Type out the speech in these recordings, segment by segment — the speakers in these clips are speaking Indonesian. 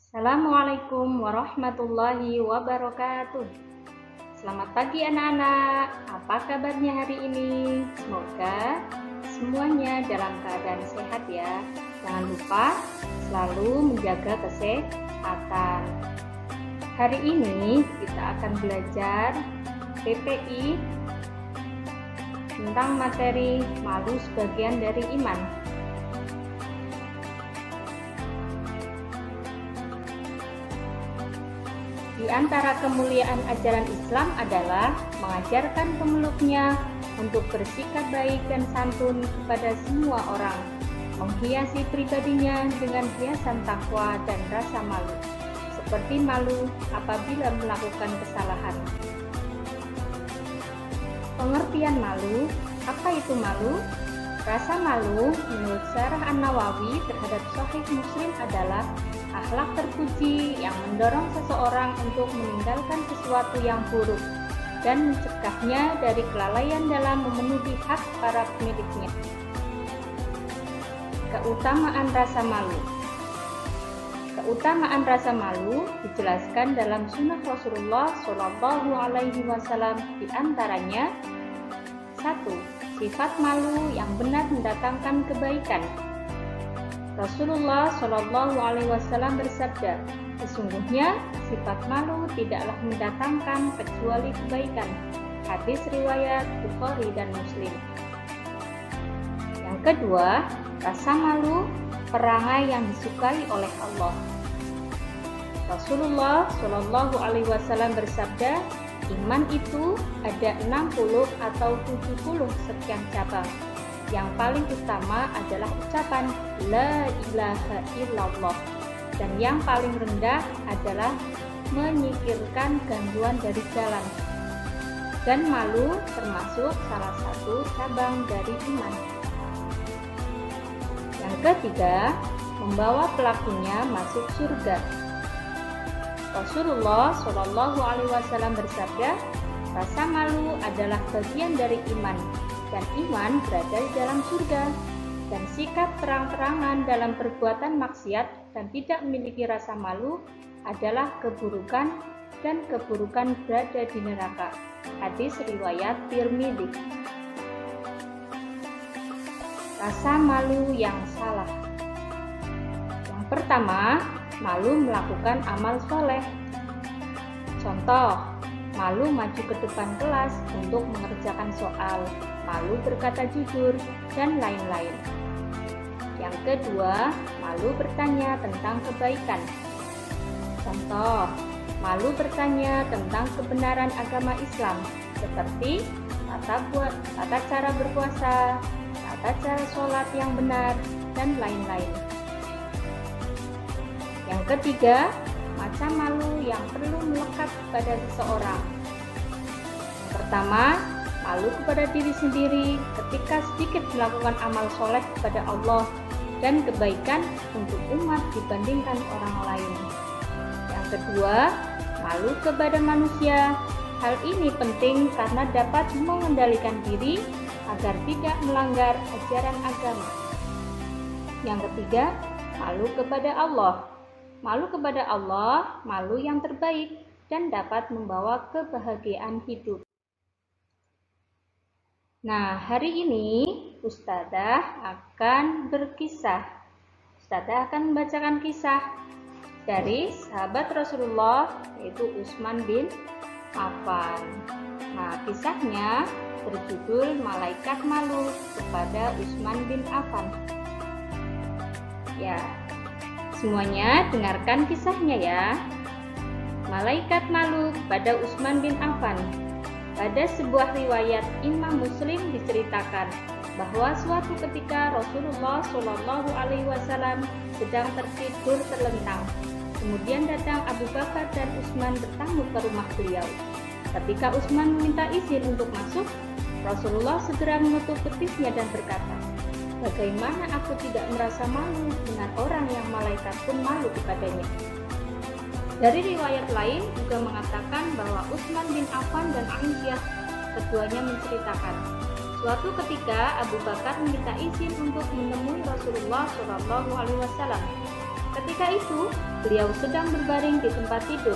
Assalamualaikum warahmatullahi wabarakatuh. Selamat pagi anak-anak. Apa kabarnya hari ini? Semoga semuanya dalam keadaan sehat ya. Jangan lupa selalu menjaga kesehatan. Hari ini kita akan belajar PPI tentang materi malu sebagian dari iman. Di antara kemuliaan ajaran Islam adalah mengajarkan pemeluknya untuk bersikap baik dan santun kepada semua orang, menghiasi pribadinya dengan hiasan takwa dan rasa malu, seperti malu apabila melakukan kesalahan. Pengertian malu, apa itu malu? Rasa malu menurut Syarah An-Nawawi terhadap Sahih Muslim adalah akhlak terpuji yang mendorong seseorang untuk meninggalkan sesuatu yang buruk dan mencegahnya dari kelalaian dalam memenuhi hak para pemiliknya. Keutamaan rasa malu. Keutamaan rasa malu dijelaskan dalam sunnah Rasulullah Shallallahu Alaihi Wasallam, di antaranya 1. Sifat malu yang benar mendatangkan kebaikan. Rasulullah Shallallahu Alaihi Wasallam bersabda, sesungguhnya sifat malu tidaklah mendatangkan kecuali kebaikan. Hadis riwayat Bukhari dan Muslim. Yang kedua, rasa malu perangai yang disukai oleh Allah. Rasulullah Shallallahu Alaihi Wasallam bersabda, iman itu ada 60 atau 70 sekian cabang. Yang paling utama adalah ucapan La ilaha illallah, dan yang paling rendah adalah menyingkirkan gangguan dari jalan. Dan malu termasuk salah satu cabang dari iman. Yang ketiga, membawa pelakunya masuk surga. Rasulullah Shallallahu Alaihi Wasallam bersabda, rasa malu adalah bagian dari iman, dan iman berada di dalam surga. Dan sikap terang-terangan dalam perbuatan maksiat dan tidak memiliki rasa malu adalah keburukan, dan keburukan berada di neraka. Hadis riwayat Tirmidzi. Rasa malu yang salah. Yang pertama, malu melakukan amal soleh. Contoh, malu maju ke depan kelas untuk mengerjakan soal, malu berkata jujur, dan lain-lain. Yang kedua, malu bertanya tentang kebaikan. Contoh, malu bertanya tentang kebenaran agama Islam, seperti tata cara berpuasa, tata cara sholat yang benar, dan lain-lain. Yang ketiga, macam malu yang perlu melekat pada seseorang. Yang pertama, malu kepada diri sendiri ketika sedikit melakukan amal soleh kepada Allah dan kebaikan untuk umat dibandingkan orang lain. Yang kedua, malu kepada manusia. Hal ini penting karena dapat mengendalikan diri agar tidak melanggar ajaran agama. Yang ketiga, malu kepada Allah. Malu kepada Allah, malu yang terbaik dan dapat membawa kebahagiaan hidup. Nah, hari ini Ustadzah akan berkisah. Ustadzah akan membacakan kisah dari sahabat Rasulullah, yaitu Utsman bin Affan. Nah, kisahnya berjudul Malaikat Malu kepada Utsman bin Affan. Ya, semuanya dengarkan kisahnya ya. Malaikat malu pada Utsman bin Affan. Pada sebuah riwayat Imam Muslim diceritakan bahwa suatu ketika Rasulullah Shallallahu Alaihi Wasallam sedang tertidur terlentang. Kemudian datang Abu Bakar dan Utsman bertamu ke rumah beliau. Ketika Utsman meminta izin untuk masuk, Rasulullah segera menutup betisnya dan berkata, bagaimana aku tidak merasa malu dengan orang yang malaikat pun malu kepadanya. Dari riwayat lain juga mengatakan bahwa Utsman bin Affan dan Aisyah keduanya menceritakan, suatu ketika Abu Bakar meminta izin untuk menemui Rasulullah Shallallahu Alaihi Wasallam. Ketika itu, beliau sedang berbaring di tempat tidur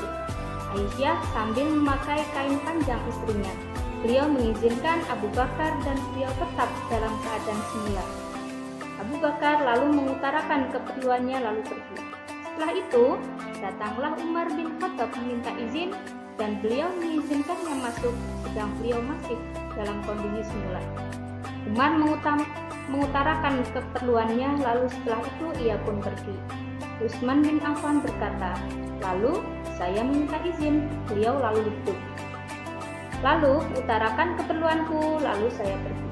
Aisyah sambil memakai kain panjang istrinya. Beliau mengizinkan Abu Bakar dan beliau tetap dalam keadaan semula. Abu Bakar lalu mengutarakan keperluannya lalu pergi. Setelah itu, datanglah Umar bin Khattab meminta izin dan beliau mengizinkannya masuk sedang beliau masih dalam kondisi semula. Umar mengutarakan keperluannya lalu setelah itu ia pun pergi. Utsman bin Affan berkata, "Lalu saya meminta izin, beliau lalu duduk. Lalu utarakan keperluanku, lalu saya pergi."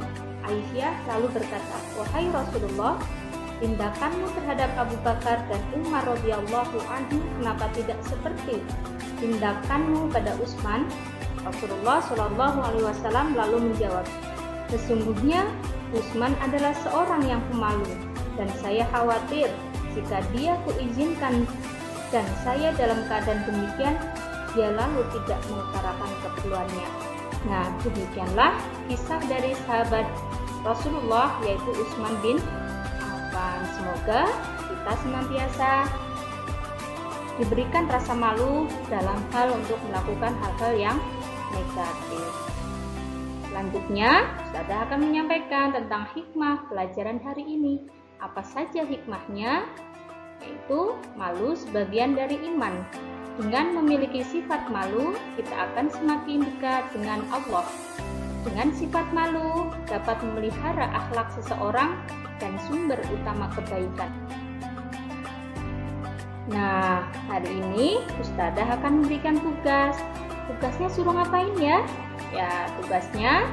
Aisyah lalu berkata, "Wahai Rasulullah, tindakanmu terhadap Abu Bakar dan Umar radhiyallahu anhu kenapa tidak seperti tindakanmu pada Utsman?" Rasulullah Shallallahu alaihi wasallam lalu menjawab, "Sesungguhnya Utsman adalah seorang yang pemalu dan saya khawatir jika dia kuizinkan dan saya dalam keadaan demikian, dia lalu tidak mengutarakan keperluannya." Nah, demikianlah kisah dari sahabat Rasulullah yaitu Utsman bin Affan. Semoga kita senantiasa diberikan rasa malu dalam hal untuk melakukan hal-hal yang negatif. Selanjutnya, Ustazah akan menyampaikan tentang hikmah pelajaran hari ini. Apa saja hikmahnya? Yaitu malu sebagian dari iman. Dengan memiliki sifat malu, kita akan semakin dekat dengan Allah. Dengan sifat malu dapat memelihara akhlak seseorang dan sumber utama kebaikan. Nah, hari ini Ustazah akan memberikan tugas. Tugasnya suruh ngapain ya? Ya, tugasnya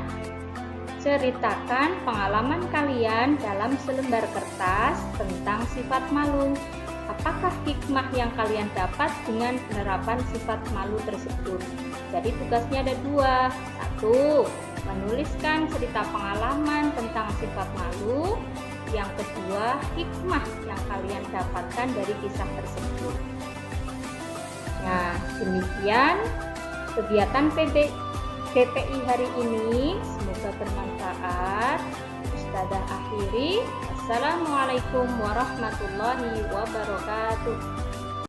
ceritakan pengalaman kalian dalam selembar kertas tentang sifat malu. Apakah hikmah yang kalian dapat dengan penerapan sifat malu tersebut? Jadi tugasnya ada dua. Satu, menuliskan cerita pengalaman tentang sifat malu. Yang kedua, hikmah yang kalian dapatkan dari kisah tersebut. Nah, demikian kegiatan PPI hari ini. Semoga bermanfaat. Ustazah akhiri. Assalamualaikum warahmatullahi wabarakatuh.